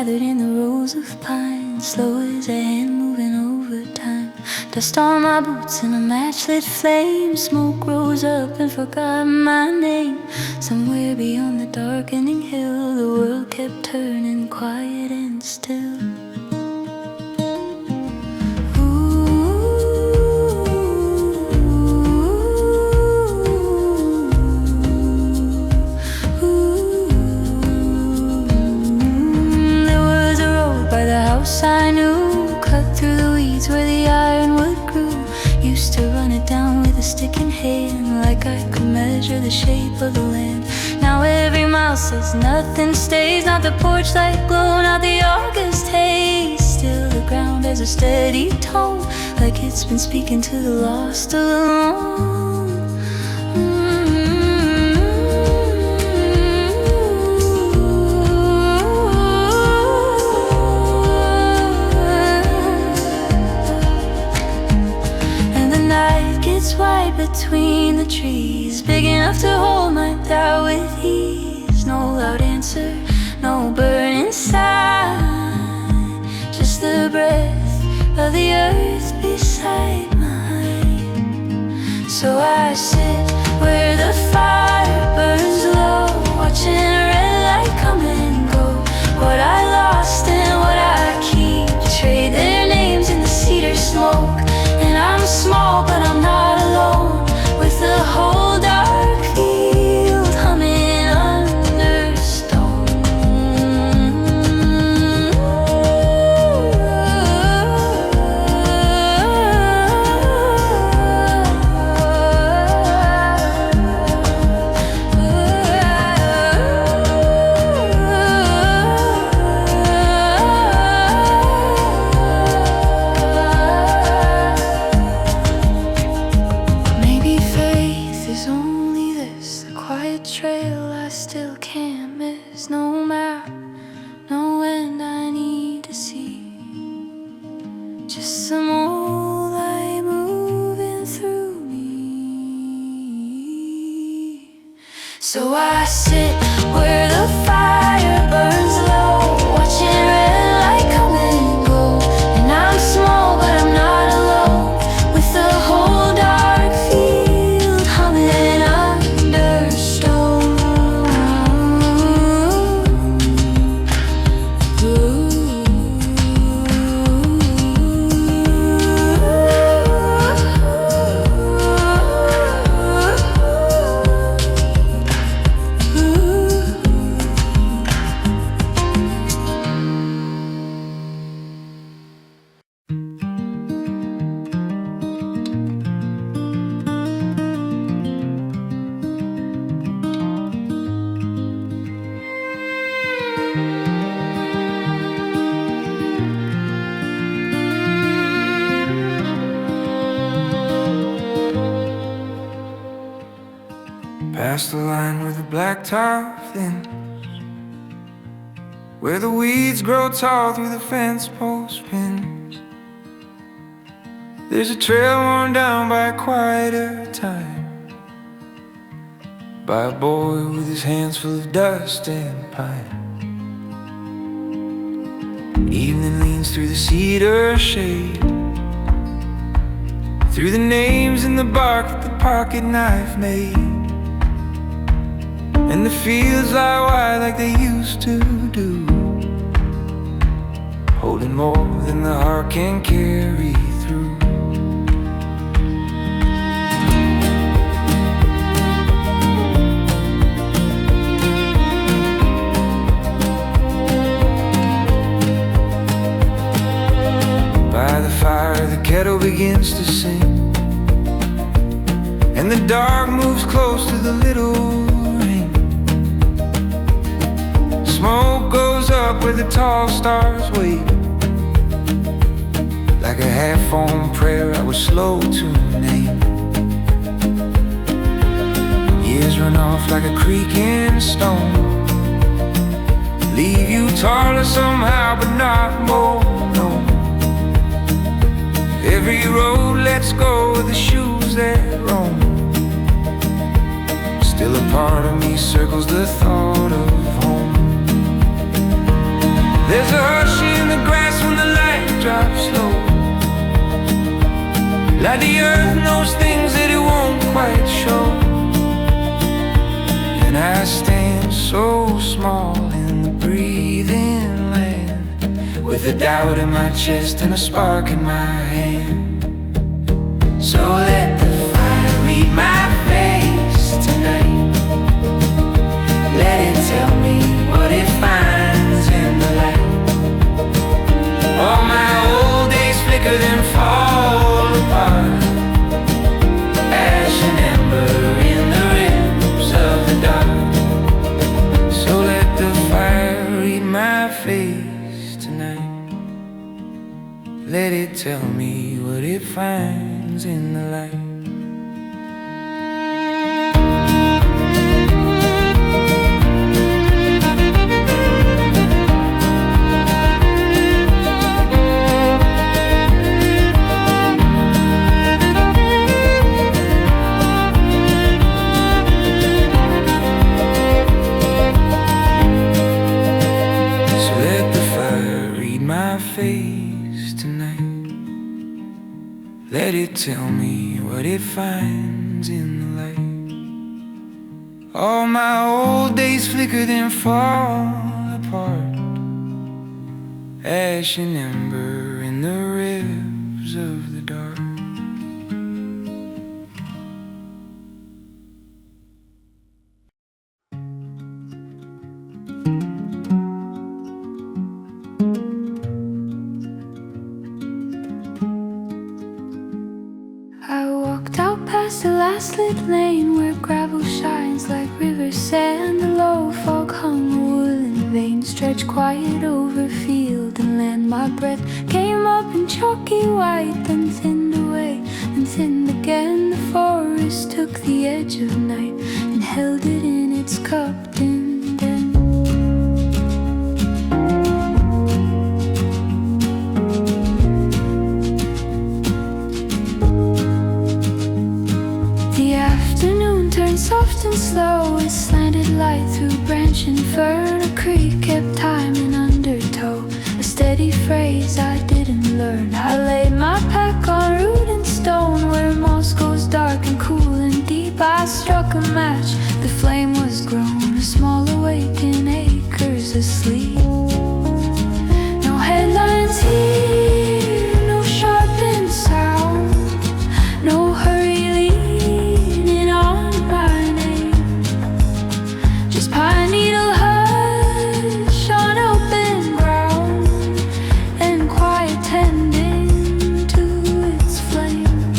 gathered in the rows of pine, slow as a hand moving over time. Dust on my boots in a matchlit flame. Smoke rose up and forgot my name. Somewhere beyond the darkening hill, the world kept turning quiet and still. I knew, cut through the weeds where the ironwood grew. Used to run it down with a stick in hand, like I could measure the shape of the land. Now every mile says nothing stays, not the porch light glow, not the August haze. Still the ground has a steady tone, like it's been speaking to the lost alone. Wide between the trees, big enough to hold my doubt with ease. No loud answer, no burning sign, just the breath of the earth beside mine. So I sit where the fire burns low, watching a red light come and go. What I lost and what I keep, trade their names in the cedar smoke. And I'm small, but I'm not alone, with the whole dark field humming under stone. So I sit where the fire burns low, watching red light come and go. And I'm small, but I'm not alone, with the whole dark field humming under stone. Past the line where the blacktop thins, where the weeds grow tall through the fence post pins. There's a trail worn down by a quieter time, by a boy with his hands full of dust and pine. Evening leans through the cedar shade, through the names in the bark that the pocket knife made. And the fields lie wide like they used to do, holding more than the heart can carry through. By the fire the kettle begins to sing, and the dark moves close to the little. Smoke goes up where the tall stars wait, like a half-formed prayer I was slow to name. Years run off like a creaking stone, leave you taller somehow but not more known. Every road lets go of the shoes that roam. Still a part of me circles the thought of home. There's a hush in the grass when the light drops low, like the earth knows things that it won't quite show. And I stand so small in the breathing land, with a doubt in my chest and a spark in my hand. So let the fire read my face tonight. Let it tell me what it finds in the light. All my old days flicker then fall apart, ash and ember in the ribs of the dark. So let the fire read my face tonight. Let it tell me what it finds in the light. Let it tell me what it finds in the light. All my old days flicker then fall apart, ash and ember in the ribs of the dark. The last lit lane where gravel shines like river sand. The low fog hung a woolen vein stretched quiet over field and land. My breath came up in chalky white, then thinned away and thinned again. The forest took the edge of night and held it in its cupped indent. Soft and slow, with slanted light through branch and fern. A creek kept time in undertow, a steady phrase I didn't learn. I laid my pack on root and stone, where moss goes dark and cool and deep. I struck a match, the flame was grown, a small awake in acres asleep. No headlines here, no sharpened sound, no hurry leaning on my name. Just pine needle hush on open ground, and quiet tending to its flame.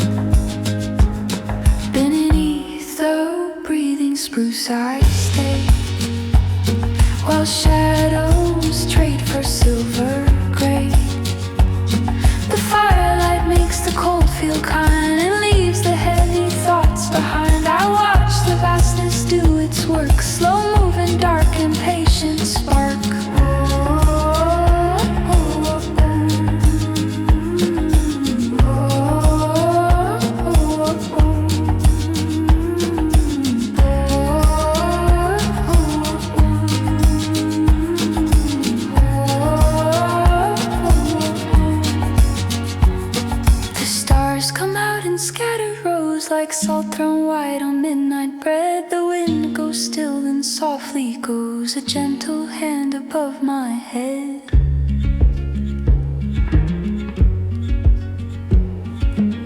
Beneath the breathing spruce I stay, while shadows trade for silver gray. The firelight makes the cold feel kind and leaves the heavy thoughts behind. I watch the vastness do its work, slow moving, dark, impatient spark. Like salt thrown white on midnight bread. The wind goes still and softly goes a gentle hand above my head.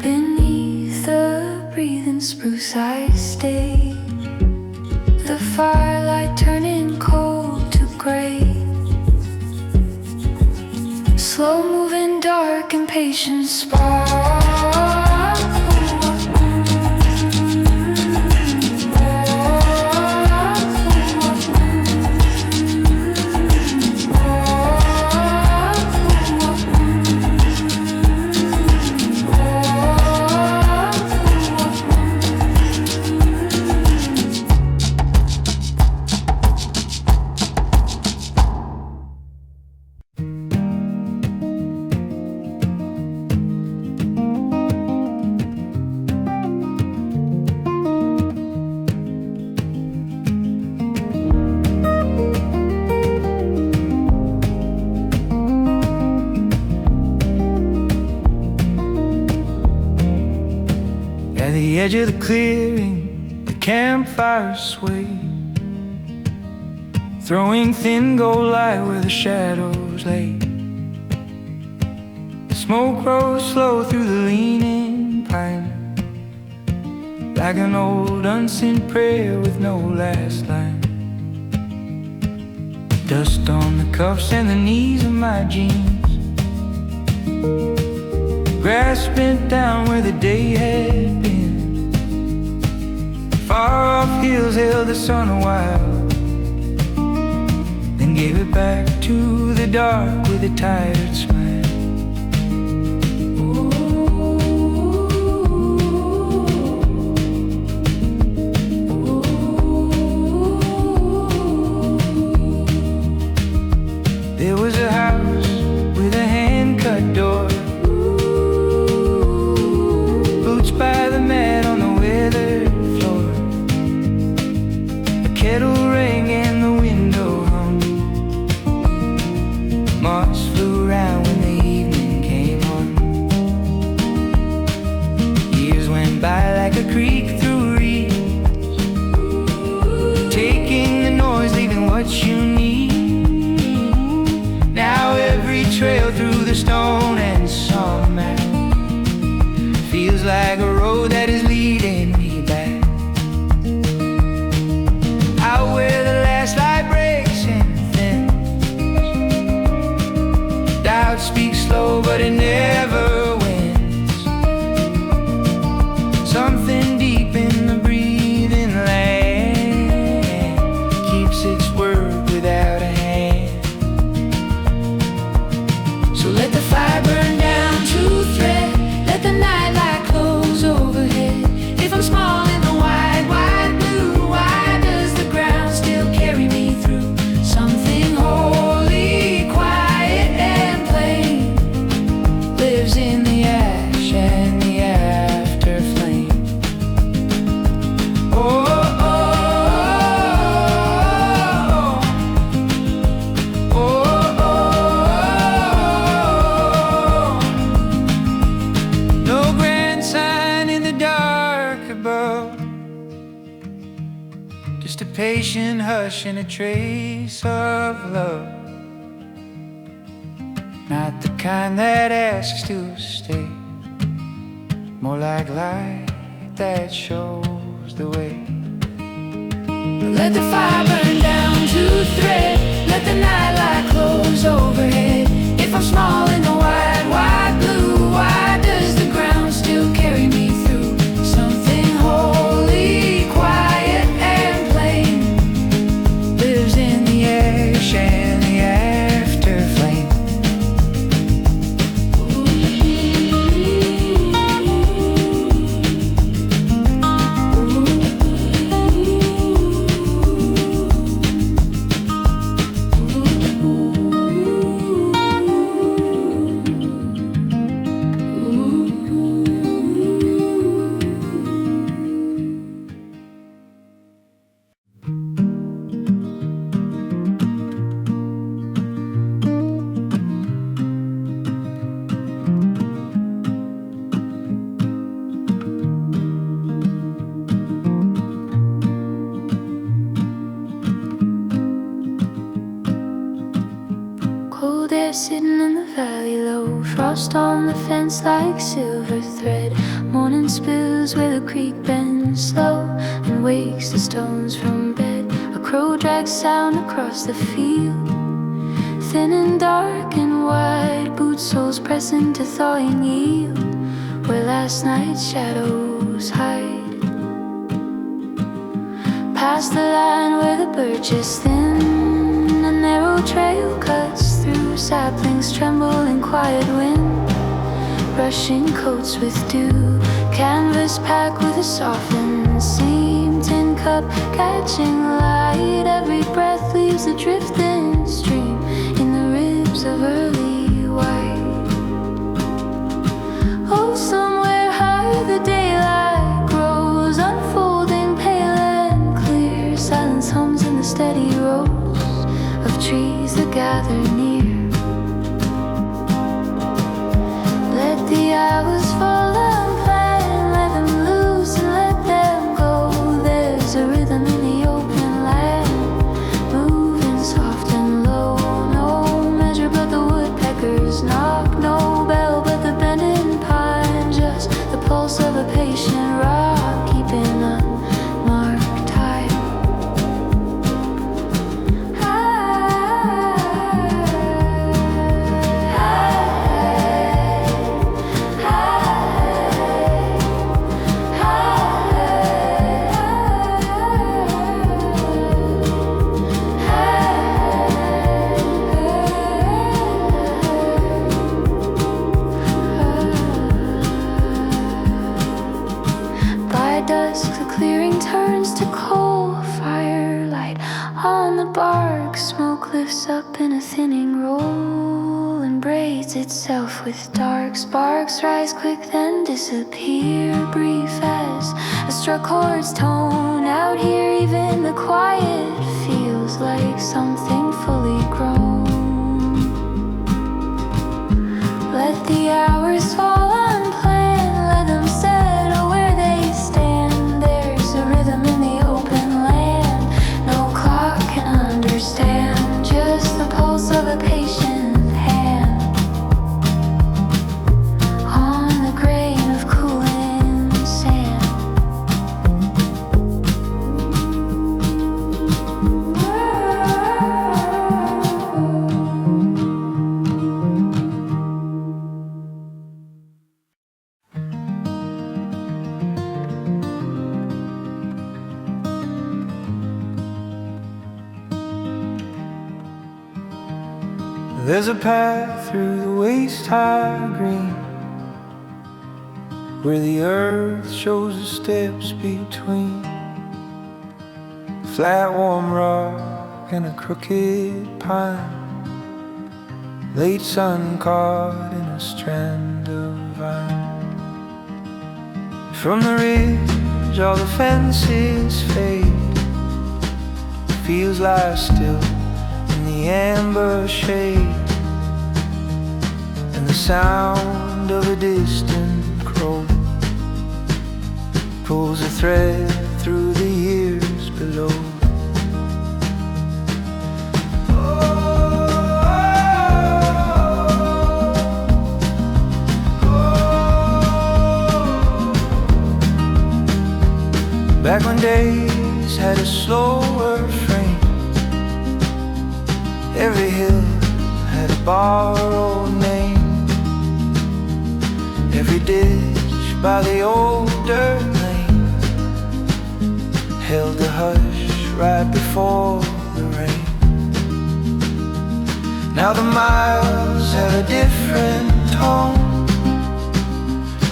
Beneath the breathing spruce I stay, the firelight turning cold to gray. Slow moving, dark, impatient spark. the edge of the clearing, the campfire sway, throwing thin gold light where the shadows lay. The smoke rose slow through the leaning pine, like an old unseen prayer with no last line. Dust on the cuffs and the knees of my jeans, grass bent down where the day had been. Far off hills held the sun a while, then gave it back to the dark with a tired smile. There was a house with a hand-cut door, boots by the mat on the weathered floor. A kettle rang and the window hummed. Moths flew around when the evening came on. Years went by like a creek through reeds, taking the noise, leaving what you need. Now every trail through the stone and song map feels like a road that is leading me back. Out where the last light breaks and thins, doubt speaks slow but it never wins. Something deep in the breathing land keeps its word without a hand. Let the fire burn down to thread, let the night light close overhead. If I'm small in the wide, wide blue, why does the ground still carry me through? Something holy, quiet and plain lives in the ash and the afterflame. Oh, oh, oh, oh, oh, oh. No grand sign in the dark above, just a patient hush and a trace of love. Not the kind that asks to stay, more like light that shows the way. Let the fire burn down to thread, let the night light close overhead. If I'm small in the wide, wide blue, why does the ground still carry me through? Something holy, quiet and plain lives in the ash and the afterflame. Cold air sitting in the valley low, frost on the fence like silver thread. Morning spills where the creek bends slow and wakes the stones from bed. A crow drags sound across the field, thin and dark and wide, boot soles pressing to thawing yield where last night's shadows hide. Past the line where the birch is thin, a narrow trail cuts through, saplings tremble in quiet wind, brushing coats with dew. Canvas pack with a softened seam, tin cup catching light. Every breath leaves a drifting stream in the ribs of early white. Oh, somewhere high the daylight grows, unfolding pale and clear. Silence hums in the steady rows of trees that gather near. Let the hours fall unplanned, let them loose and burns to coal, firelight on the bark. Smoke lifts up in a thinning roll and braids itself with dark. Sparks rise quick then disappear, brief as a struck chord's tone. Out here even the quiet feels like something fully grown. Let the hours fall unplanned, let them settle where they stand. There's a rhythm in the open land no clock can understand, just the pulse of a patient hand on the grain of cooling sand. There's a path through the waist-high green where the earth shows the steps between flat warm rock and a crooked pine. Late sun caught in a strand of vine. From the ridge all the fences fade. Feels like still in the amber shade, and the sound of a distant crow pulls a thread through the years below. Back when days had a slower frame, every hill had a borrowed name. Every ditch by the old dirt lane held a hush right before the rain. Now the miles have a different tone.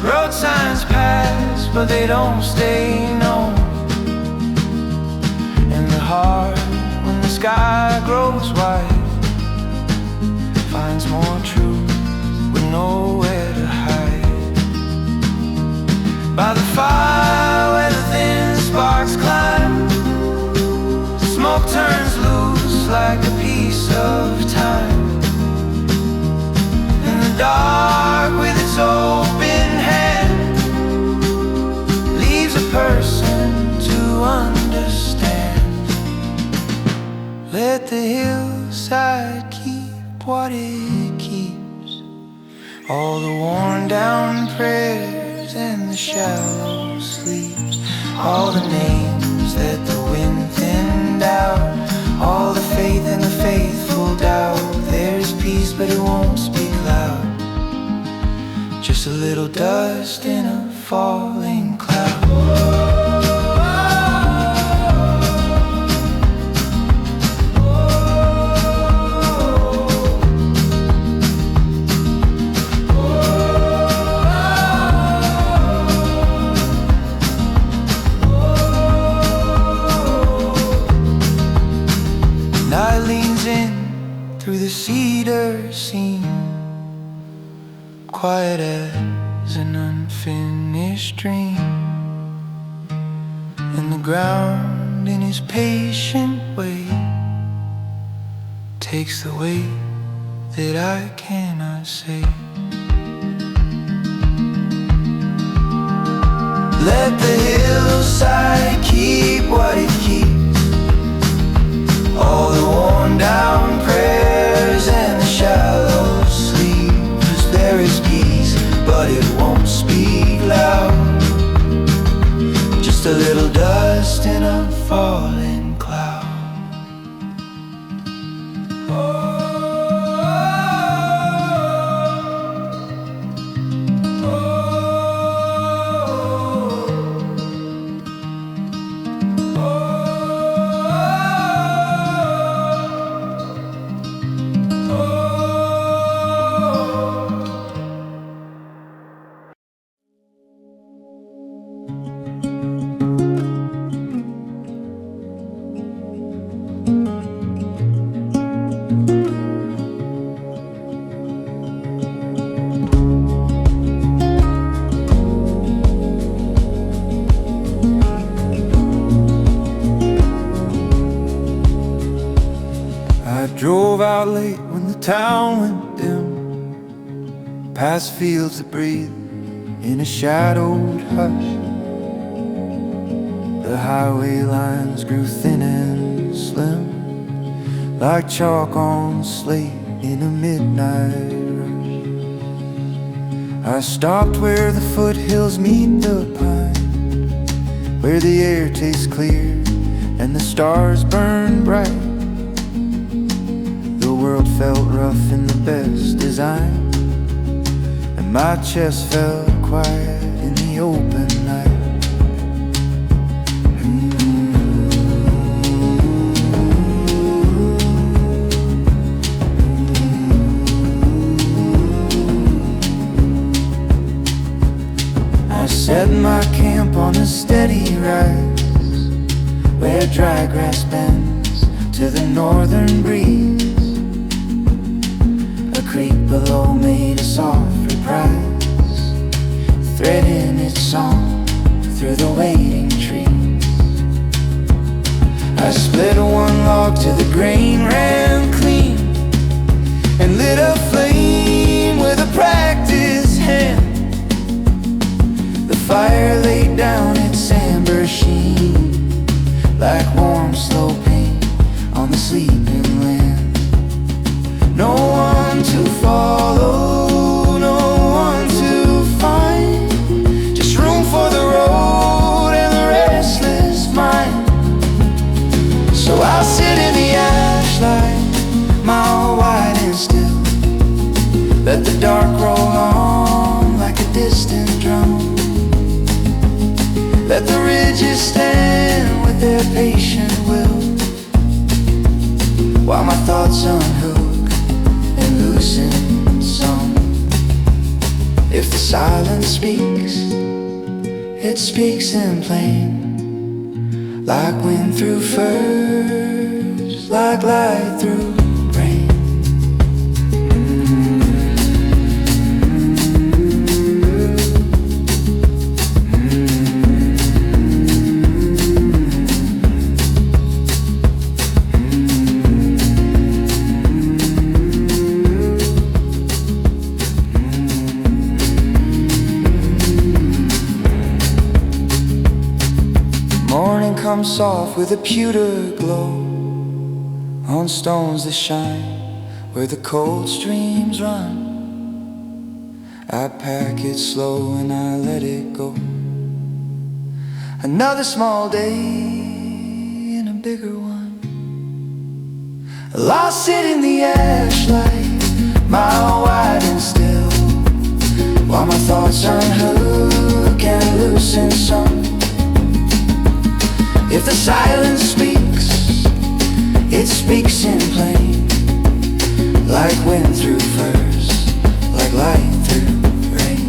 Road signs pass, but they don't stay known. And the heart, when the sky grows white, finds more truth with nowhere to hide. By the fire where the thin sparks climb, smoke turns loose like a piece of time. In the dark with its open hand, leaves a person to understand. Let the hillside keep what it keeps, all the worn down prayers and the shallow sleeps, all the names that the wind thinned out, all the faith and the faithful doubt. There's peace but it won't speak loud, just a little dust in a falling cloud. Night leans in through the cedar seam, quiet as an unfinished dream. And the ground in his patient way takes the weight that I cannot say. Let the hillside keep what it keeps, all the worn down prayers and the shallow sleeps. There is peace, but it won't speak loud, just a little dust in a falling cloud. town went dim, past fields that breathe in a shadowed hush. The highway lines grew thin and slim, like chalk on slate in a midnight rush. I stopped where the foothills meet the pine, where the air tastes clear and the stars burn bright. The world felt rough in the best design, and my chest felt quiet in the open night. I set my camp on a steady rise, where dry grass bends to the northern breeze. A creek below made a soft reprise, threading its song through the waiting trees. I split one log till the grain ran clean, and lit a flame with a practiced hand. The fire laid down its amber sheen, like warm slow paint on the sleeping land. No one to follow, no one to find, just room for the road and the restless mind. So I'll sit in the ashlight, mile wide and still, let the dark roll on like a distant drum. Let the ridges stand with their patient will, while my thoughts unhook and loosen some. If the silence speaks, it speaks in plain, like wind through furs, like light through rain. Comes soft with a pewter glow on stones that shine where the cold streams run. I pack it slow and I let it go. Another small day and a bigger one. I'll sit in the ashlight, mile wide and still, while my thoughts unhook and loosen some. If the silence speaks, it speaks in plain, like wind through furs, like light through rain.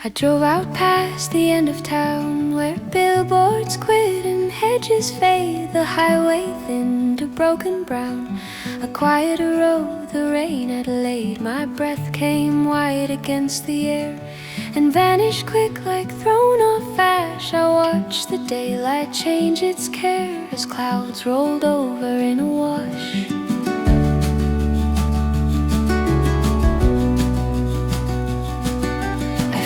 I drove out past the end of town, where billboards quit and hedges fade, the highway thinned to broken brown. A quieter road, the rain had laid. My breath came white against the air and vanished quick like thrown off ash. I watched the daylight change its care as clouds rolled over in a wash.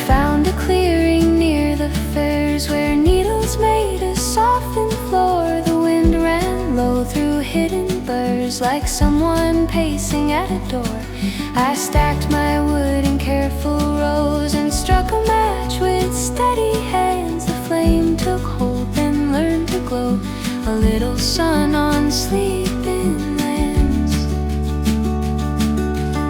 Found a clearing near the fairs where needles made a softened floor. The wind ran low through hidden burrs like someone pacing at a door. I stacked my wood in careful rows and struck a match with steady hands. The flame took hold then learned to glow, a little sun on sleeping lands.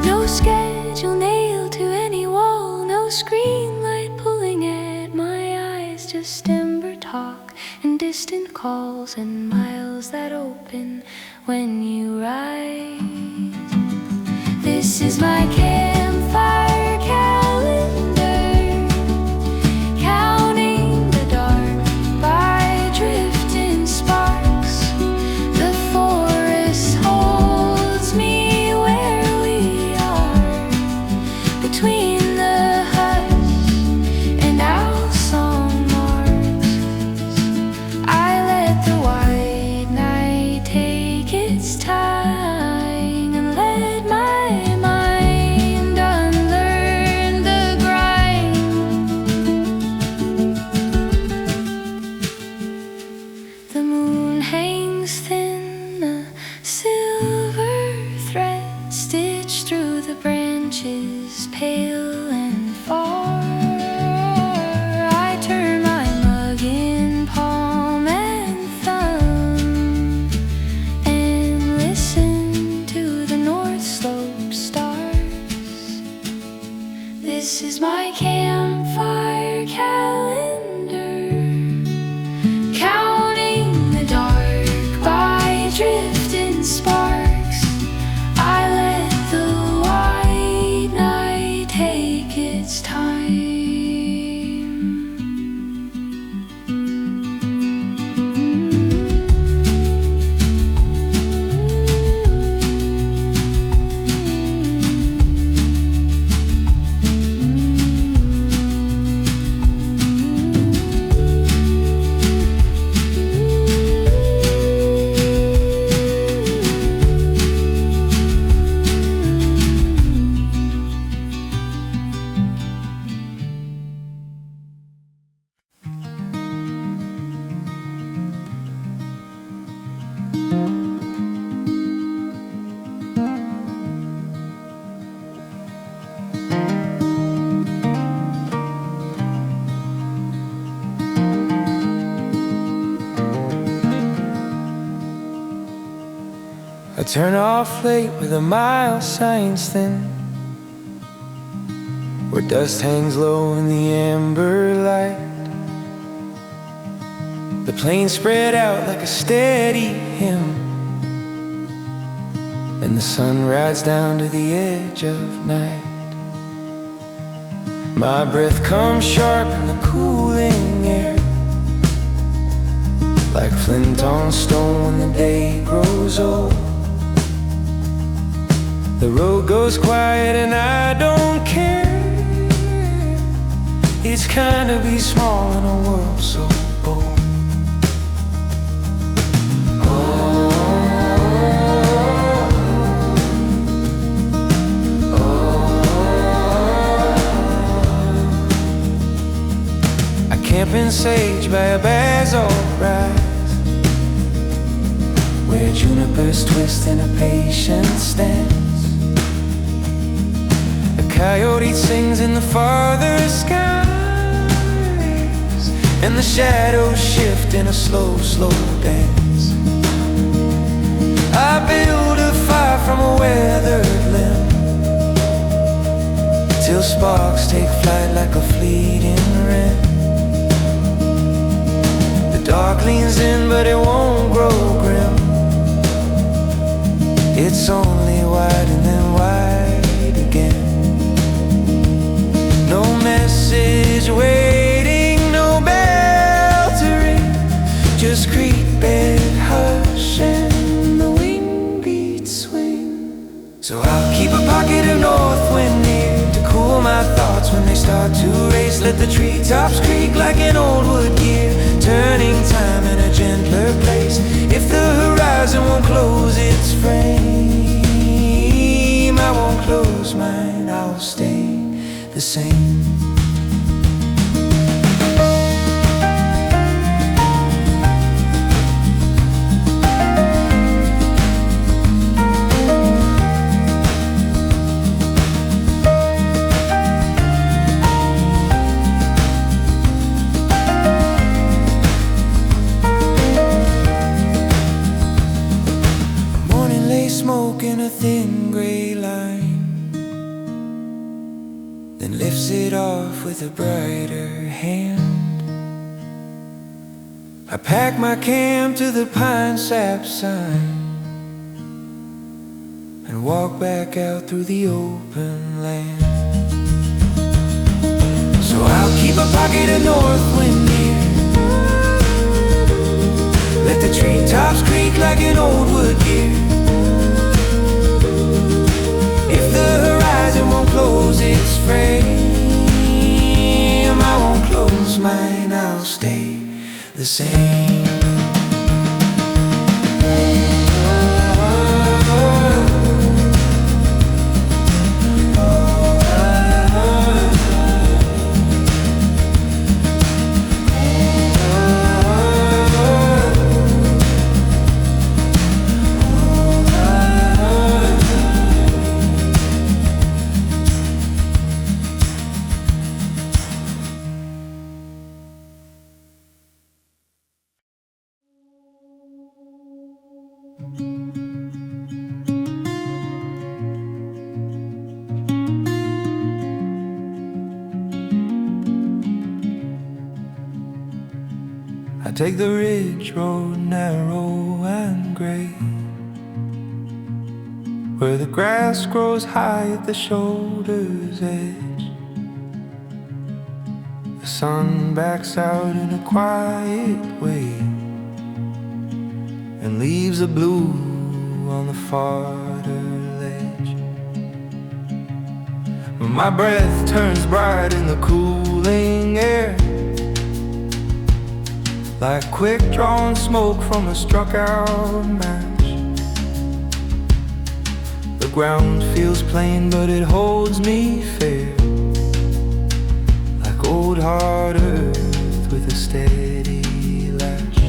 No schedule nailed to any wall, no screen light pulling at my eyes, just ember talk and distant calls. calls and miles that open when you rise. This is my campfire calendar, counting the dark by drifting sparks. The forest holds me where we are, between the huts and our song marks. I let the white night take its time and let my mind unlearn the grind. The moon hangs thin, a silver thread stitched through the branches, pale and far. I turn my mug in palm and thumb and listen to the North Slope stars. This is my campfire calendar, counting the dark by drifting sparks. I let the white night take its time. I turn off late with a mile signs thin, where dust hangs low in the amber light. The plains spread out like a steady hymn, and the sun rides down to the edge of night. My breath comes sharp in the cooling air, like flint on stone when the day grows old. The road goes quiet and I don't care. It's kind to be small in a world so bold. I camp in sage by a basalt rise, where junipers twist in a patient stance. Coyote sings in the farther skies, and the shadows shift in a slow, slow dance. I build a fire from a weathered limb, till sparks take flight like a fleeting wren. The dark leans in, but it won't grow grim. It's only wide and then wide again. No message waiting, no bell to ring, just creeping hush and the wing beats swing. So I'll keep a pocket of Northwind near to cool my thoughts when they start to race. Let the treetops creak like an old wood gear, turning time in a gentler place. If the horizon won't close its frame, I won't close mine, I'll stay the same. Morning lay smoke in a thin gray line, then lifts it off with a brighter hand. I pack my camp to the pine sap sign and walk back out through the open land. So I'll keep a pocket of Northwind near, let the treetops creak like an old wood gear. If the horizon won't close its frame, I won't close mine, I'll stay the same. I take the ridge road, narrow and gray, where the grass grows high at the shoulder's edge. The sun backs out in a quiet way and leaves a blue on the farther ledge. My breath turns bright in the cooling air, like quick-drawn smoke from a struck-out match. The ground feels plain, but it holds me fair, like old hard earth with a steady latch.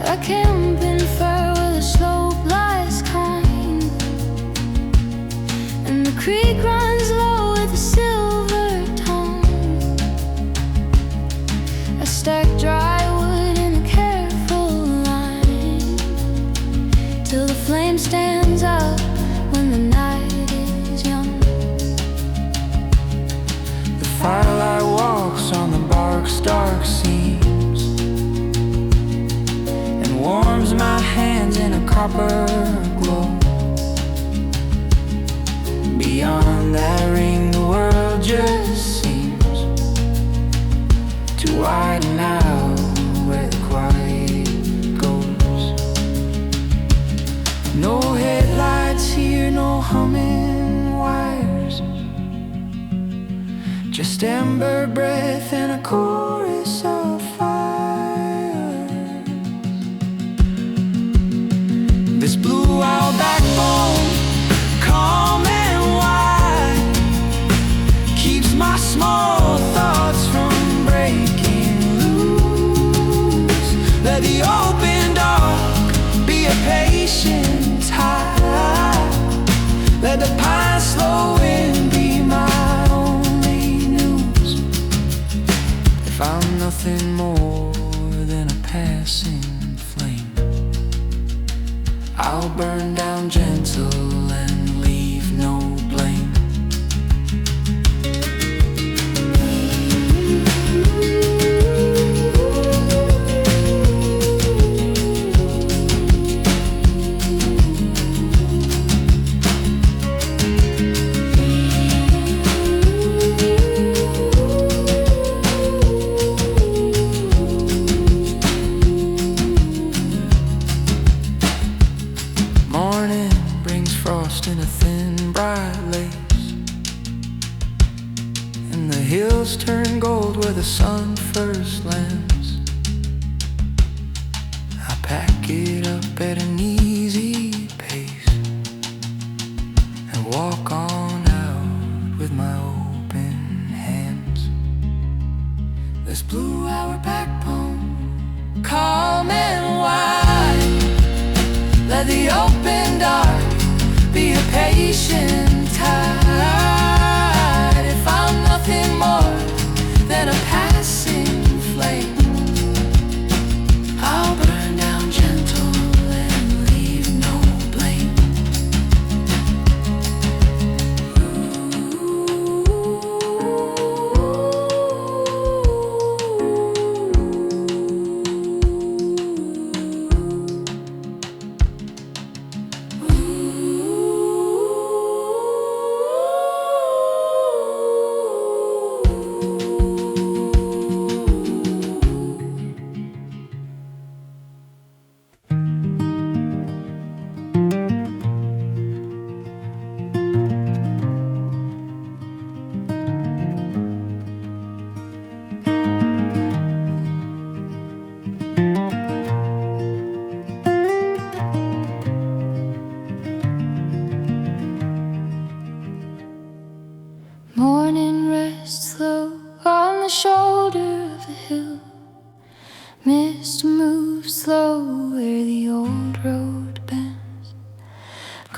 I camp in fur where the slope lies kind, and the creek runs low with a silver tone. I stack dry wood in a careful line till the flame stands up when the night is young. The firelight walks on the bark's dark seams, warms my hands in a copper glow. Beyond that ring, the world just seems to widen out where the quiet goes. No headlights here, no humming wires, just ember breath and a chorus of fire. This blue owl backbone, calm and wide, keeps my small thoughts from breaking loose. Let the open dark be a patient tide, let the pine slow wind be my only news. If I'm nothing more than a passing, I'll burn down gentle and leave no blame. In a thin bright lace, and the hills turn gold where the sun first lands. I pack it up at an easy pace and walk on out with my open hands. This blue hour backbone, calm and wide, let the open dark be a patient tide. If I'm nothing more than a passing flame, I'll burn down gently.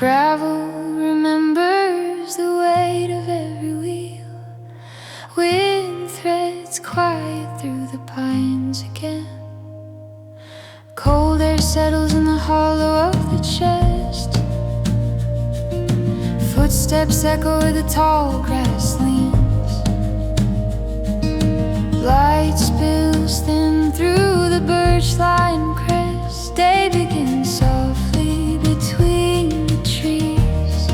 Gravel remembers the weight of every wheel. Wind threads quiet through the pines again. Cold air settles in the hollow of the chest. Footsteps echo where the tall grass leans. Light spills thin through the birch line crest. Day begins softly between the trees.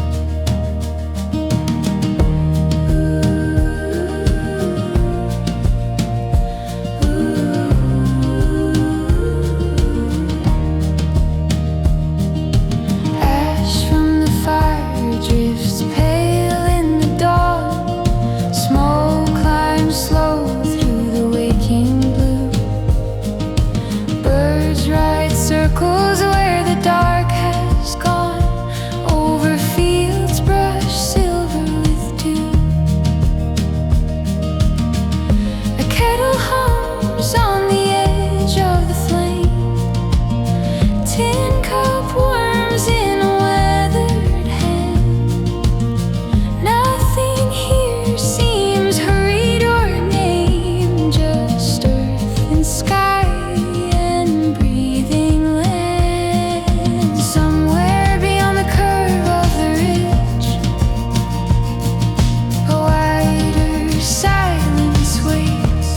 Ash from the fire drifts pale in the dawn. Smoke climbs slow through the waking blue. Birds ride circles where the dark has gone. Over fields brushed silver with dew. A kettle hums on the edge of the flame. Tin cup warms in a weathered hand. Nothing here seems hurried or named, just earth and sky and breathing land. Somewhere beyond the curve of the ridge, a wider silence waits.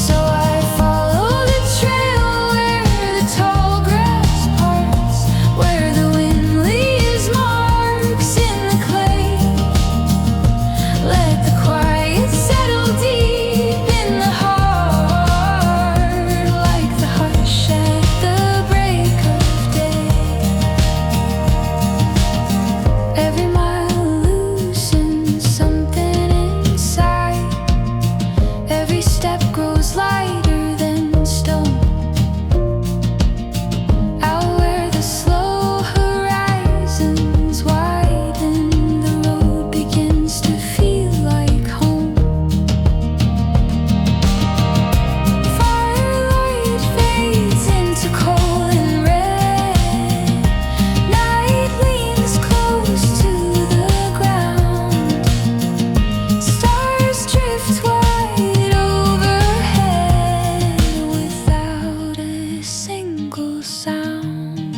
So I follow the trail where the tall grass parts, where the wind leaves marks in the clay. Let the quiet settle deep in the heart, like the hush at the break of day. Every mile loosens something inside. Every step grows lighter than stone. Out where the slow horizons widen, the road begins to feel like home. Firelight fades into coal and red. Night leans close to the ground. Stars drift wide overhead without a single sound.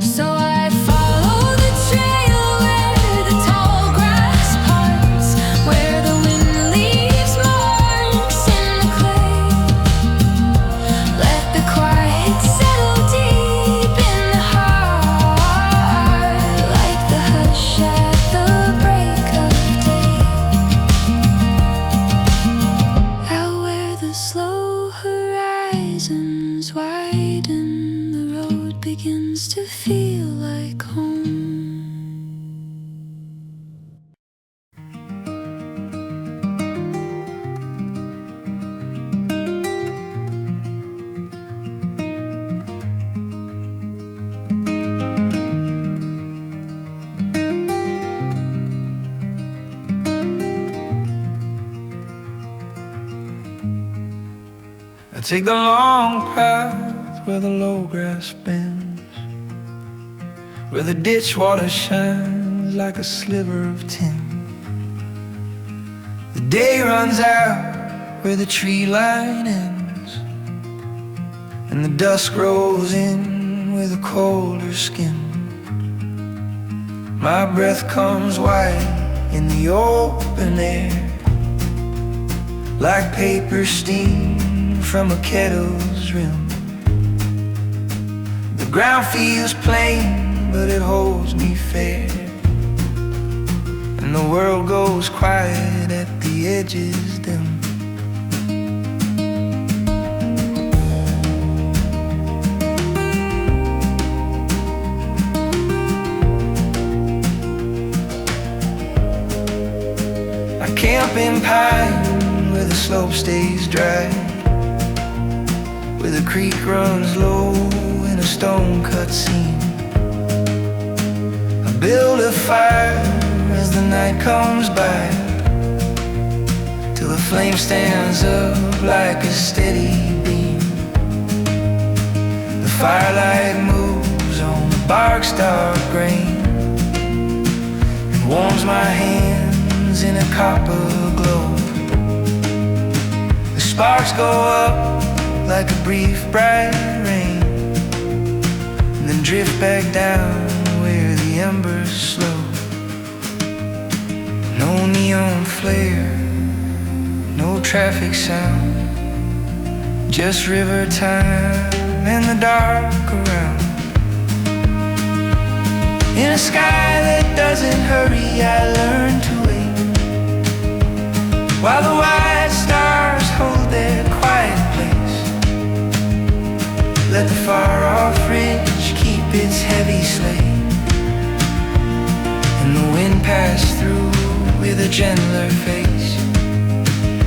So I follow the trail where the tall grass parts, where the wind leaves marks in the clay. Let the quiet settle deep in the heart, like the hush at the break of day. Out where the slow horizons widen, the road begins to feel like home. I take the long path where the low grass bends, where the ditch water shines like a sliver of tin. The day runs out where the tree line ends, and the dusk rolls in with a colder skin. My breath comes white in the open air, like paper steam from a kettle's rim. The ground feels plain, but it holds me fair, and the world goes quiet at the edges dim. I camp in pine where the slope stays dry, where the creek runs low in a stone-cut seam. I build a fire as the night comes by, till the flame stands up like a steady beam. The firelight moves on the sparks dark grain and warms my hands in a copper glow. The sparks go up like a brief bright rain and then drift back down where the embers slow. No neon flare, no traffic sound, just river time and the dark around. In a sky that doesn't hurry, I learn to wait, while the white stars hold their quiet place. Let the far-off ridge keep its heavy sleigh, and the wind pass through with a gentler face.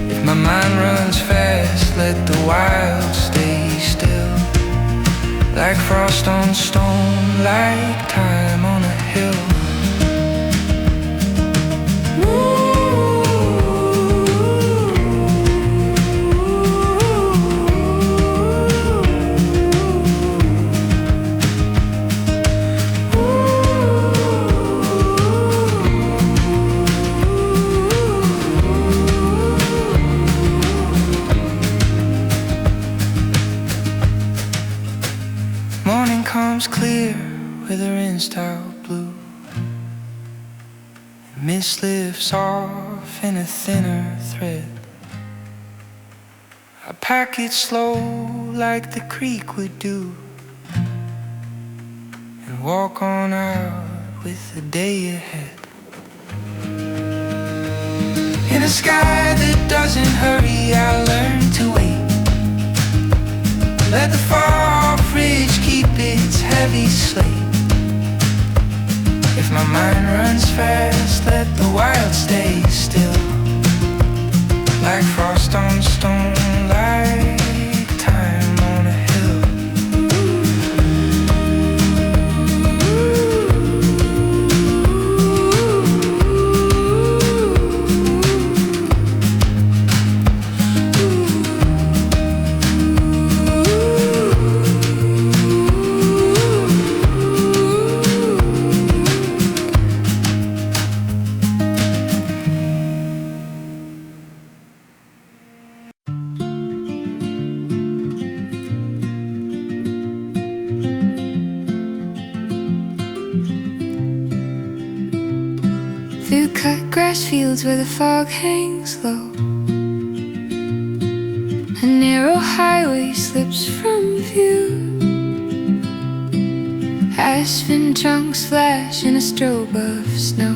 If my mind runs fast, let the wild stay still, like frost on stone, like time on a hill. Morning comes clear with a rain-style blue. Mist lifts off in a thinner thread. I pack it slow like the creek would do, and walk on out with the day ahead. In a sky that doesn't hurry, I learn to wait. Let the far-off ridge keep its heavy sleigh. If my mind runs fast, let the wild stay still, like frost on stone, like time on a hill. Through cut grass fields where the fog hangs low, a narrow highway slips from view. Aspen trunks flash in a strobe of snow,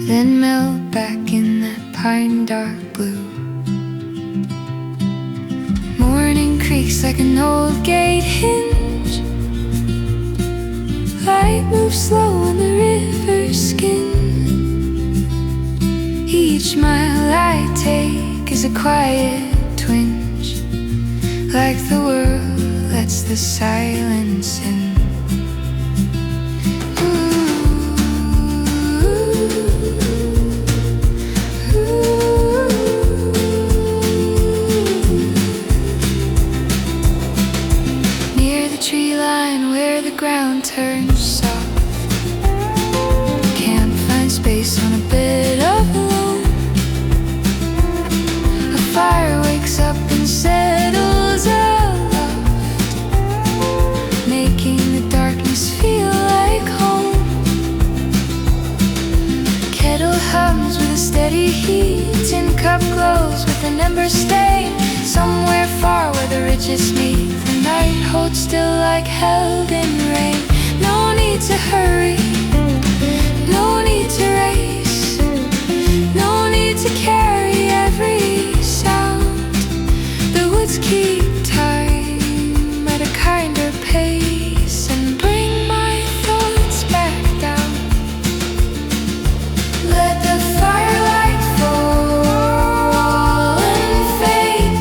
then melt back in that pine dark blue. Morning creaks like an old gate hinge, light moves slow on the river's skin. Each mile I take is a quiet twinge, like the world lets the silence in. Near the tree line where the ground turns soft, can't find space on a bed of loam. A fire wakes up and settles aloft, making the darkness feel like home. Kettle hums with a steady heat, tin cup glows with an ember stain. Somewhere far where the ridges meet, the night holds still like held in rain. No need to hurry, no need to race, no need to carry every sound. The woods keep time at a kinder pace and bring my thoughts back down. Let the firelight fall and fade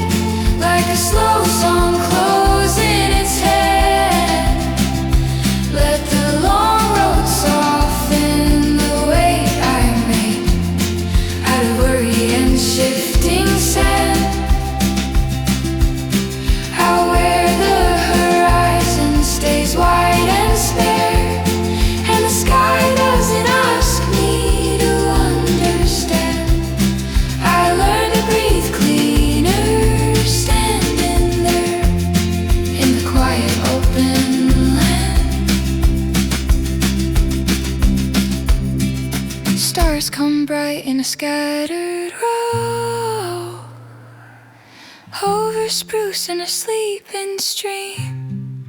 like a slow song closing its head. Let the long road so stars come bright in a scattered row over Spruce in a sleeping stream,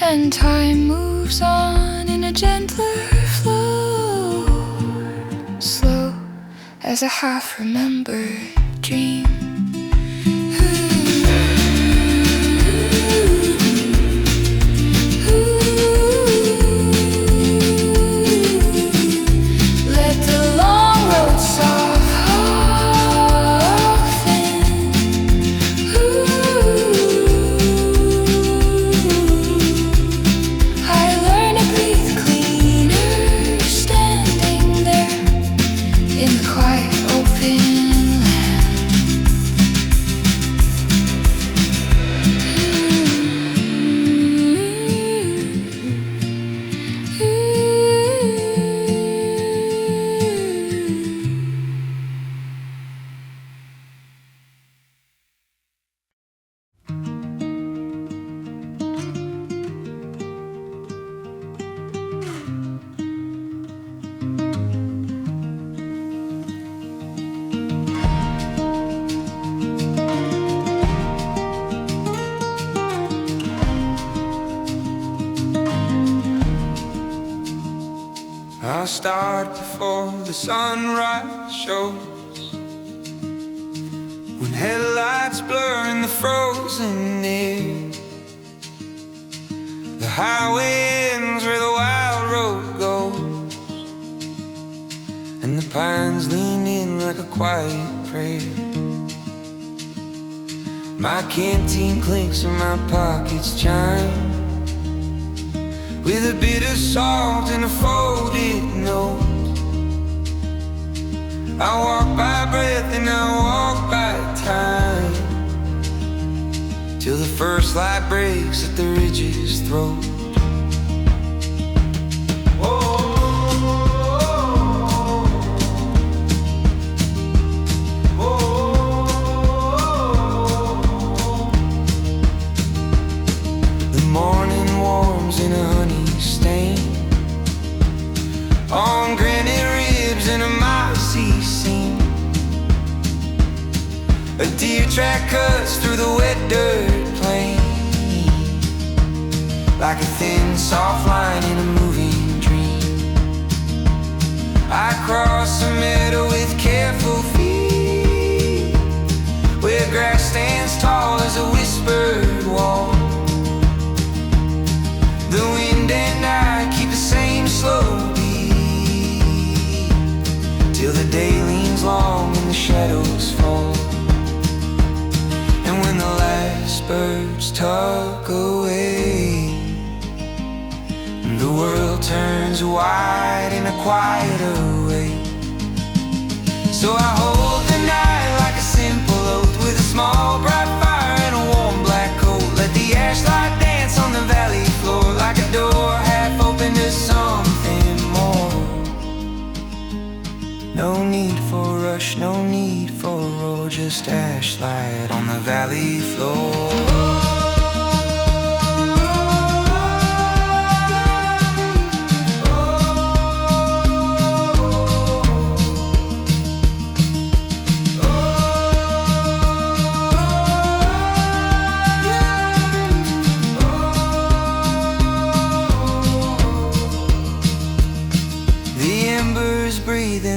and time moves on in a gentler flow, slow as a half-remembered dream. I'll start before the sunrise shows, when headlights blur in the frozen air. The highway ends where the wild road goes, and the pines lean in like a quiet prayer. My canteen clinks and my pockets chime with a bit of salt and a folded note. I walk by breath and I walk by time, till the first light breaks at the ridge's throat. The morning warms in a honey stain on granite ribs in a mossy seam. A deer track cuts through the wet dirt plain, like a thin soft line in a moving dream. I cross a meadow with careful feet, where grass stands tall as a whispered wall. The wind and I keep the same slow beat, till the day leans long and the shadows fall. And when the last birds tuck away, the world turns white in a quieter way. So I hold the night like a simple oath, with a small bright fire and a warm black coat. Let the ashlight dance on the valley floor, like a door half open to something more. No need for rush, no need for a roar, just ashlight on the valley floor.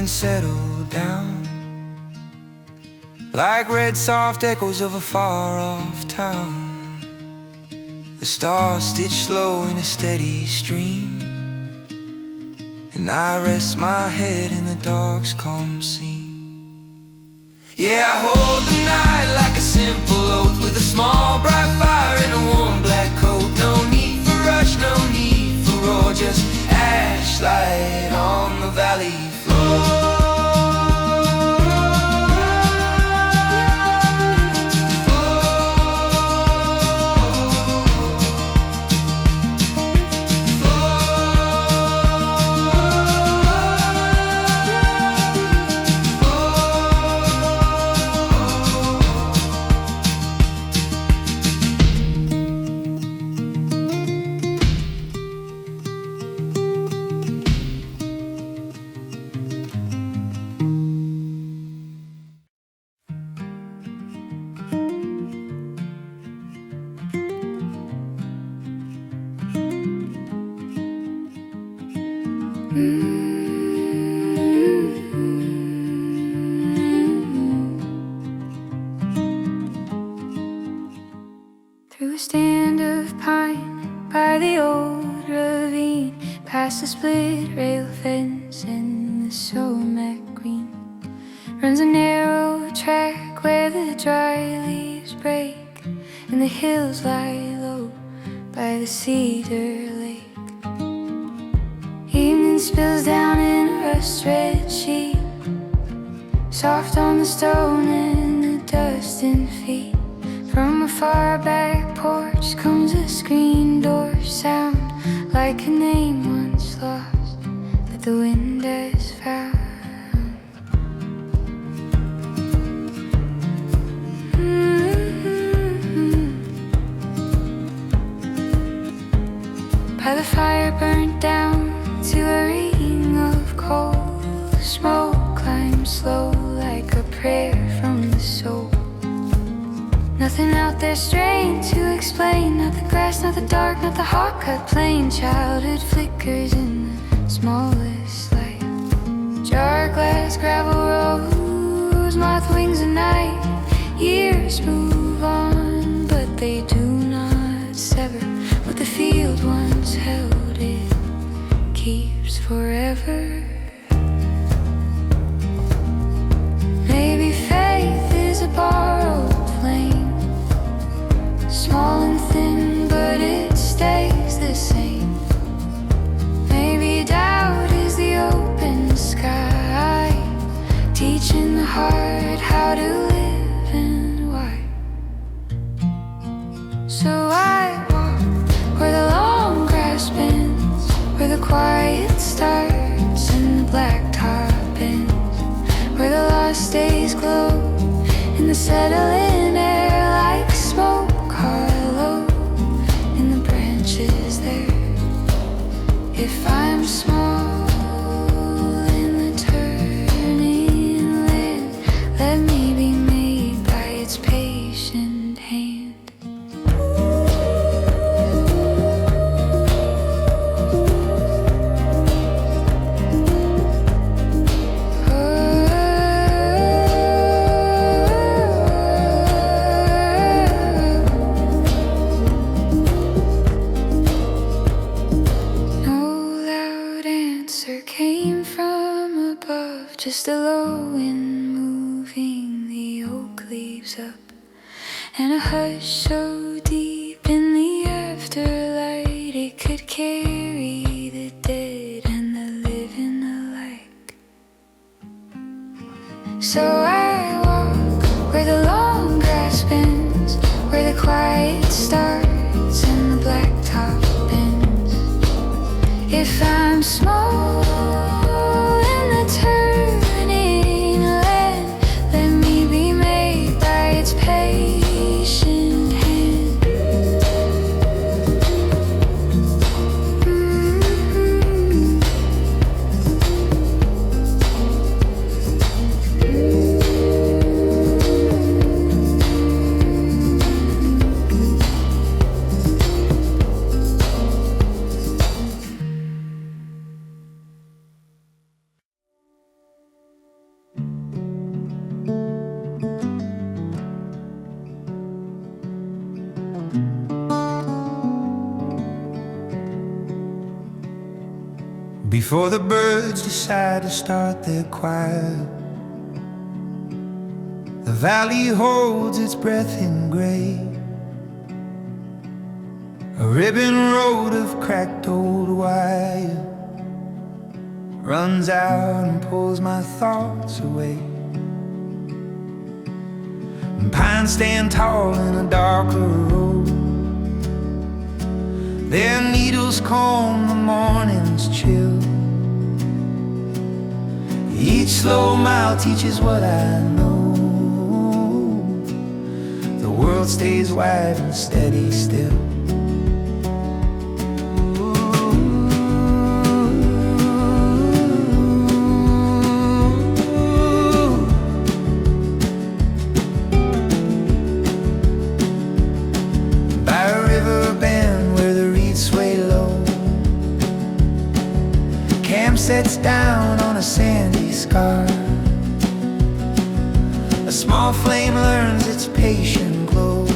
Settle down like red soft echoes of a far-off town. The stars stitch slow in a steady stream, and I rest my head in the dark's calm scene. Yeah, I hold the night like a simple oath, with a small bright fire and a warm black coat. No need for rush, no need for roar, just ashlight on the valley floor. Through a stand of pine by the old ravine, past the split rail fence and the Sown green, runs a narrow track where the dry leaves break and the hills lie low by the Cedar Lake. Evening spills down in a rust-red sheet, soft on the stone and the dust and feet. From a far back porch comes a screen door sound, like a name once lost that the wind has found. By the fire burnt down to a ring of coal, smoke climbs slow like a prayer from the soul. Nothing out there strange to explain, not the grass, not the dark, not the hot-cut plain. Childhood flickers in the smallest light, jar glass, gravel roads, moth wings at night. Years move on, but they do not sever what the field once held. It keeps forever. Maybe faith is a borrowed flame, small and thin, but it stays the same. Maybe doubt is the open sky, teaching the heart how to live and why. So I walk where the long grass bends, where the quiet starts and the blacktop ends, where the lost days glow in the settling air like smoke. Hollow in the branches there. If I'm small in the turning land, let me be made by its patient hand. Just a low wind moving the oak leaves up, and a hush so deep in the afterlight it could carry the dead and the living alike. So I walk where the long grass bends, where the quiet starts and the blacktop ends. If I'm small in the turning land, let me be made by its patient hand. Before the birds decide to start their choir, the valley holds its breath in gray. A ribbon road of cracked old wire runs out and pulls my thoughts away. And pines stand tall in a darker road, their needles comb the morning's chill. Each slow mile teaches what I know. The world stays wide and steady still. By a river bend where the reeds sway low, camp sets down on a sandy scar. A small flame learns its patient glow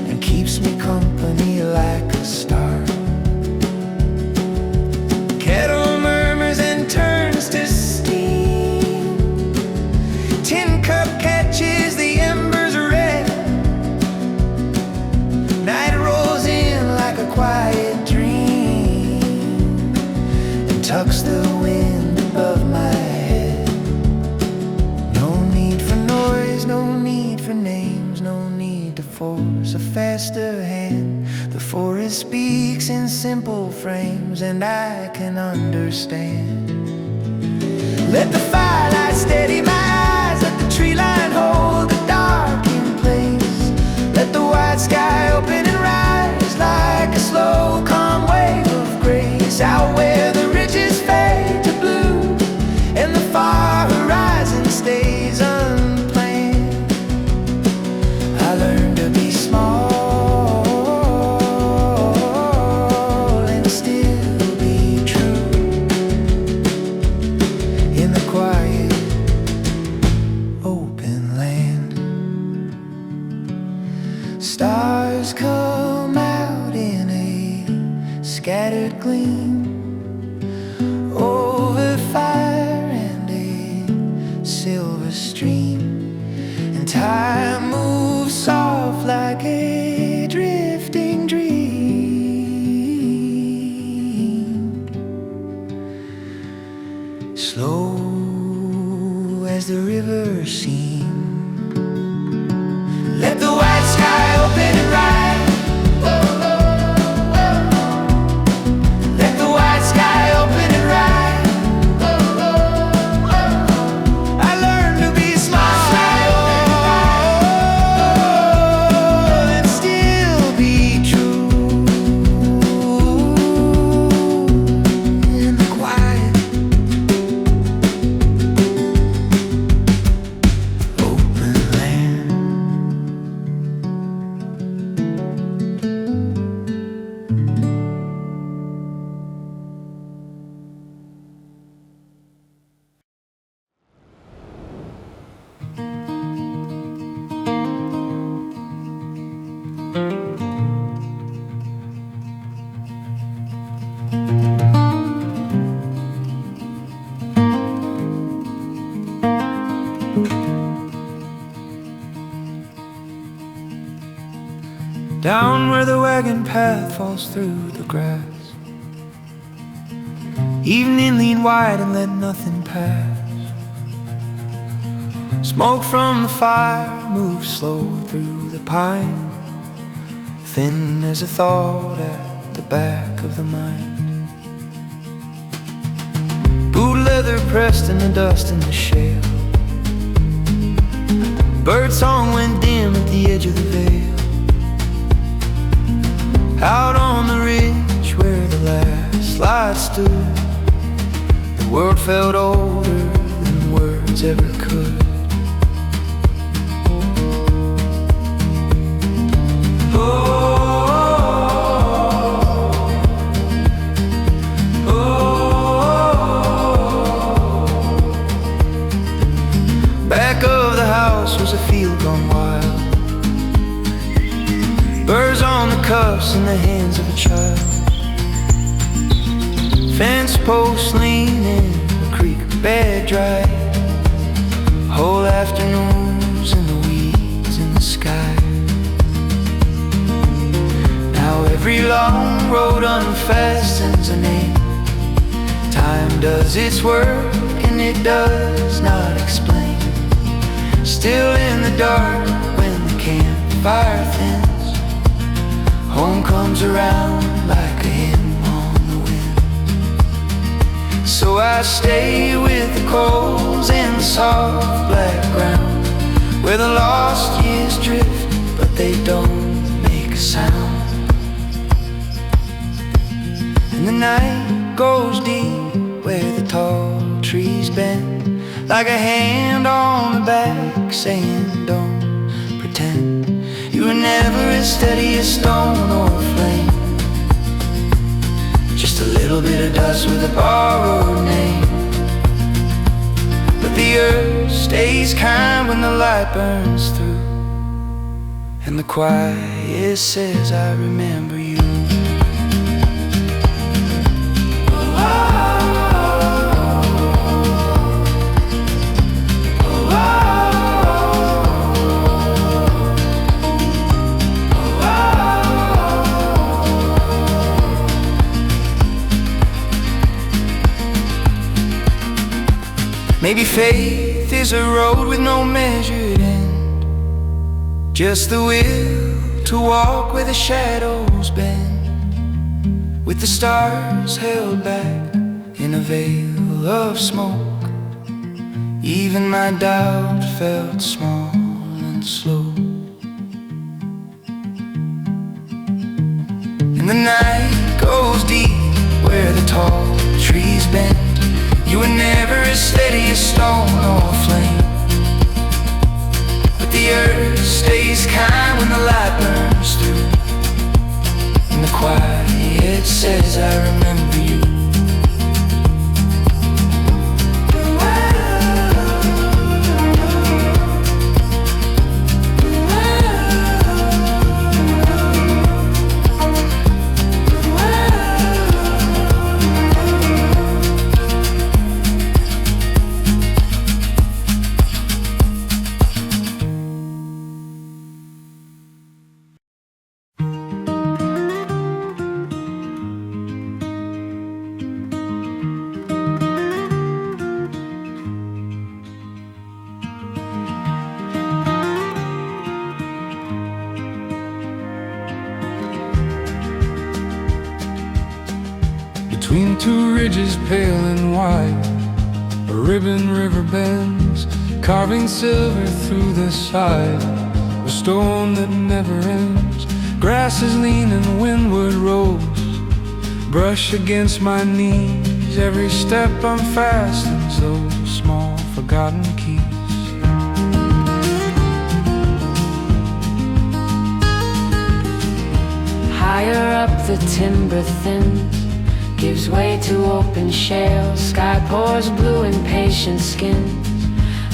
and keeps me company like a star. Kettle murmurs and turns to steam. Tin cup catches the embers red. Night rolls in like a quiet dream and tucks the wind above my head. No need for noise, no need for names, no need to force a faster hand. The forest speaks in simple frames and I can understand. Let the firelight steady my eyes, let the tree line hold the dark in place. Let the white sky open and rise like a slow, calm wave of grace. Out where the ridges fade to blue and the far horizon stays unplanned. I learned to be small and still be true in the quiet, open land. Stars come out in a scattered gleam over fire and a silver stream, and time moves soft like a drifting dream, slow as the river seems. Let the white sky open and rise. Let the white sky open and rise. I learned to be small and still be true in the quiet, open land. Down where the wagon path falls through the grass, evening lean wide and let nothing pass. Smoke from the fire moves slow through the pine, thin as a thought at the back of the mind. Boot leather pressed in the dust and the shale, bird song went dim at the edge of the veil. Out on the ridge where the last light stood, the world felt older than words ever could. Back of the house was a field gone wild, birds on the cuffs in the hands of a child. Fence posts leaning, the creek bed dry, whole afternoons in the weeds in the sky. Now every long road unfastens a name. Time does its work and it does not explain. Still in the dark when the campfire thins, home comes around like a hymn on the wind. So I stay with the coals in the soft black ground, where the lost years drift but they don't make a sound. And the night goes deep where the tall trees bend, like a hand on the back saying don't pretend you were never as steady as stone or flame. just a little bit of dust with a borrowed name. But the earth stays kind when the light burns through, and the quiet says I remember you. Maybe faith is a road with no measured end, just the will to walk where the shadows bend, with the stars held back in a veil of smoke. Even my doubt felt small and slow. And the night goes deep where the tall trees bend. You were never as steady as stone or flame, but the earth stays kind when the light burns through, and the quiet says I remember you. Between two ridges pale and white, a ribbon river bends, carving silver through the side, a stone that never ends. Grass is lean and windward rolls, brush against my knees. Every step I'm fast in those small forgotten keys. Higher up the timber thins, gives way to open shale. Sky pours blue impatient skins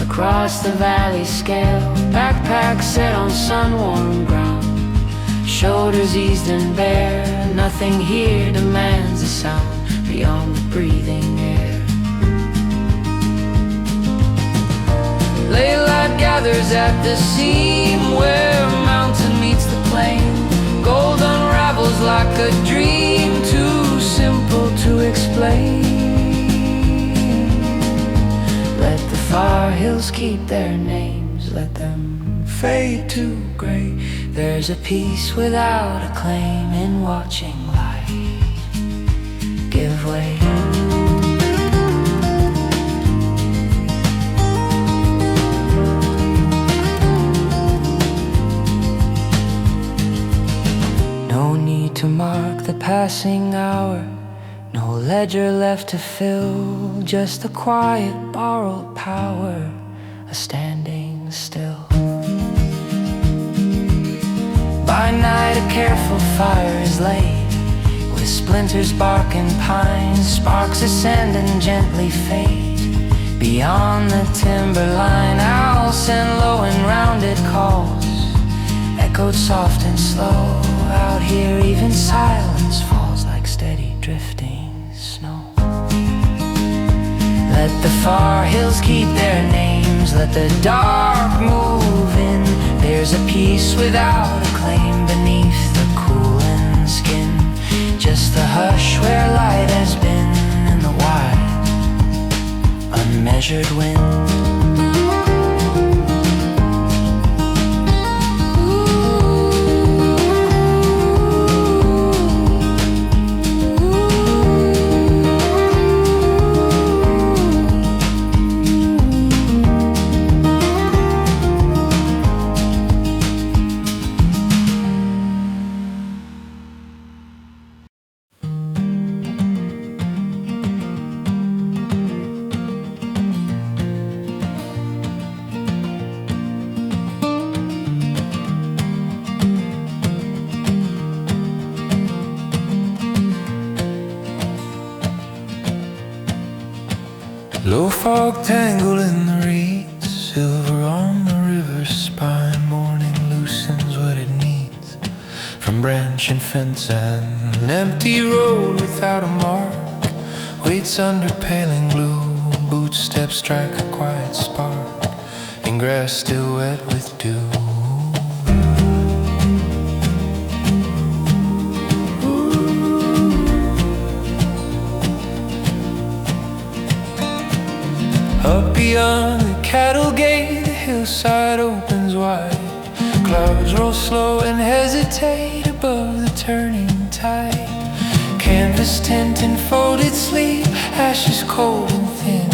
across the valley scale. Backpack set on sun-warm ground, shoulders eased and bare. Nothing here demands a sound beyond the breathing air. Laylight gathers at the seam where mountain meets the plain. Gold unravels like a dream, too simple to explain. Let the far hills keep their names, let them fade to gray. There's a peace without a claim in watching light give way. No need to mark the passing hour, no ledger left to fill, just a quiet borrowed power, a standing still. By night a careful fire is laid, with splinters, bark and pines. Sparks ascend and gently fade. Beyond the timberline, owls send low and rounded calls, echoed soft and slow. Out here even silence falls like steady drifting snow. Let the far hills keep their names, let the dark move in. There's a peace without a claim beneath the cooling skin, just the hush where light has been in the wide, unmeasured wind. Low fog tangle in the reeds, silver on the river's spine. Morning loosens what it needs from branch and fence, and an empty road without a mark waits under paling blue. Bootsteps strike a quiet spark in grass still wet with dew. Up beyond the cattle gate, the hillside opens wide. Clouds roll slow and hesitate above the turning tide. Canvas tent and folded sleep, ashes cold and thin.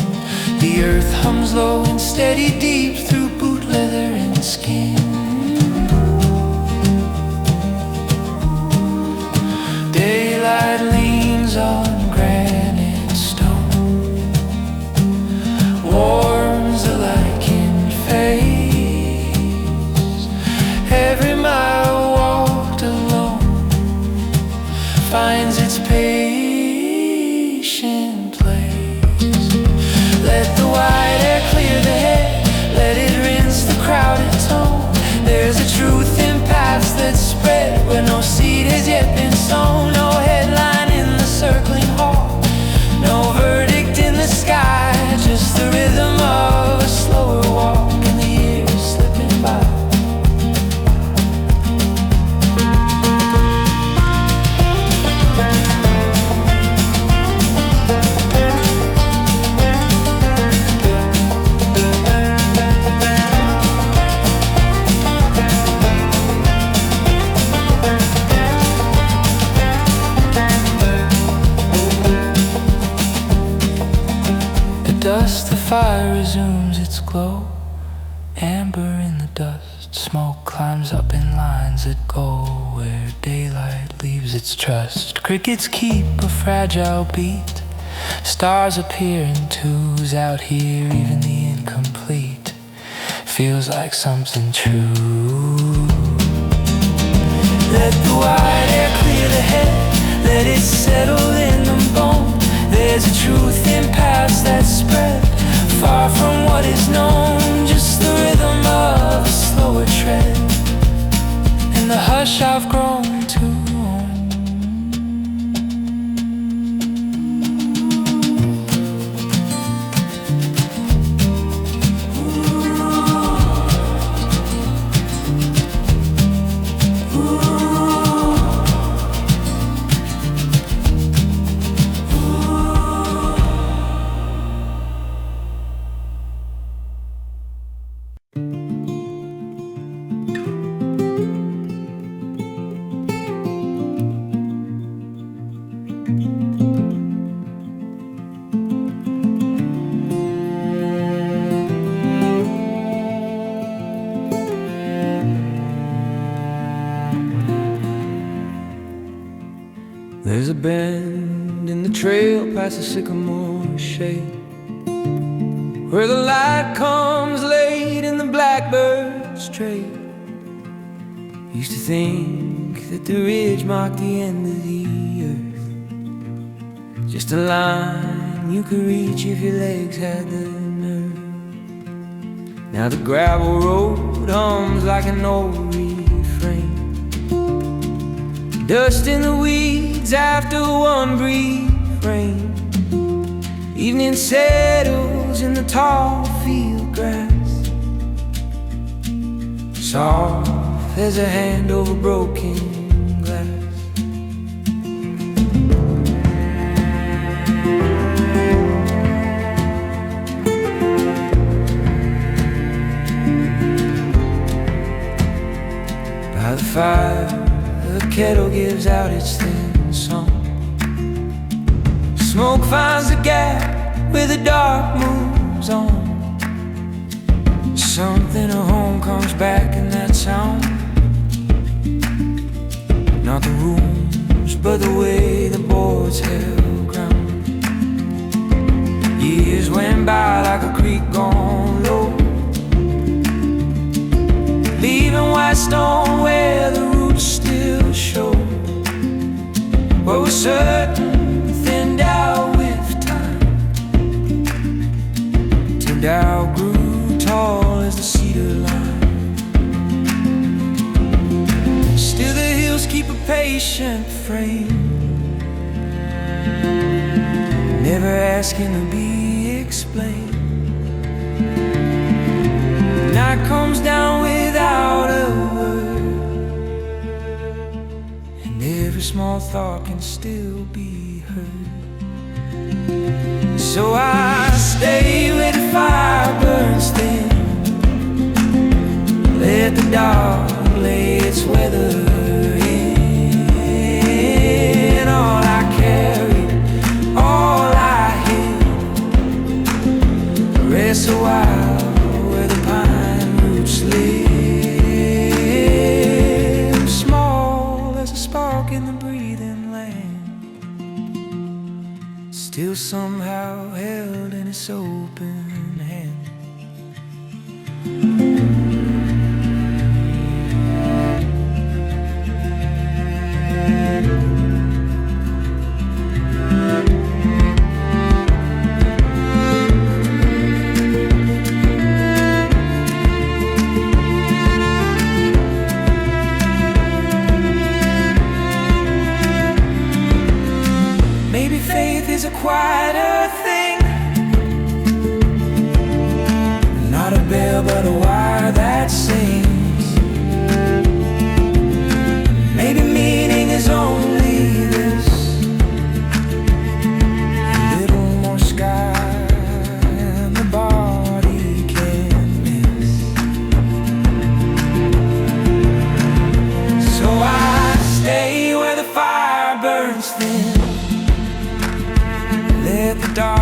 The earth hums low and steady deep through boot leather and skin. Daylight leans on granite stone, warms the lichen face. Every mile walked alone finds its patient place. Let the white air clear the head, let it rinse the crowded tone. There's a truth in paths that spread where no seed has yet been sown. No headline in the circling hall, no verdict in the sky, just the rhythm of a slower walk and the years slipping by. Dust, the fire resumes its glow. Amber in the dust, smoke climbs up in lines that go where daylight leaves its trust. Crickets keep a fragile beat, stars appear in twos. Out here even the incomplete feels like something true. Let the white air clear the head, let it settle in the bone. There's a truth in paths that spread far from what is known, just the rhythm of a slower tread and the hush I've grown to own. There's a bend in the trail past the sycamore shade, where the light comes late and the blackbirds trade. Used to think that the ridge marked the end of the earth, just a line you could reach if your legs had the nerve. Now the gravel road hums like an old refrain, dust in the weeds after one brief rain. Evening settles in the tall field grass, soft as a hand over broken glass. By the fire, the kettle gives out its thin song. Smoke finds a gap where the dark moves on. Something of home comes back in that sound. Not the rooms, but the way the boards held ground. Years went by like a creek gone low, leaving white stone where the roots still show. What was certain thinned out with time, patient frame, never asking to be explained. Night comes down without a word, and every small thought can still be heard. So I stay where the fire burns thin, let the dark lay its weather in. All I carry, all I hear, rest a while where the pine roots live. Small as a spark in the breathing land, still somehow held in its open hand. Maybe faith is a quieter thing, not a bell but a wire that sings. Maybe meaning is only this, a little more sky than the body can miss. So I stay where the fire burns thin, let the dark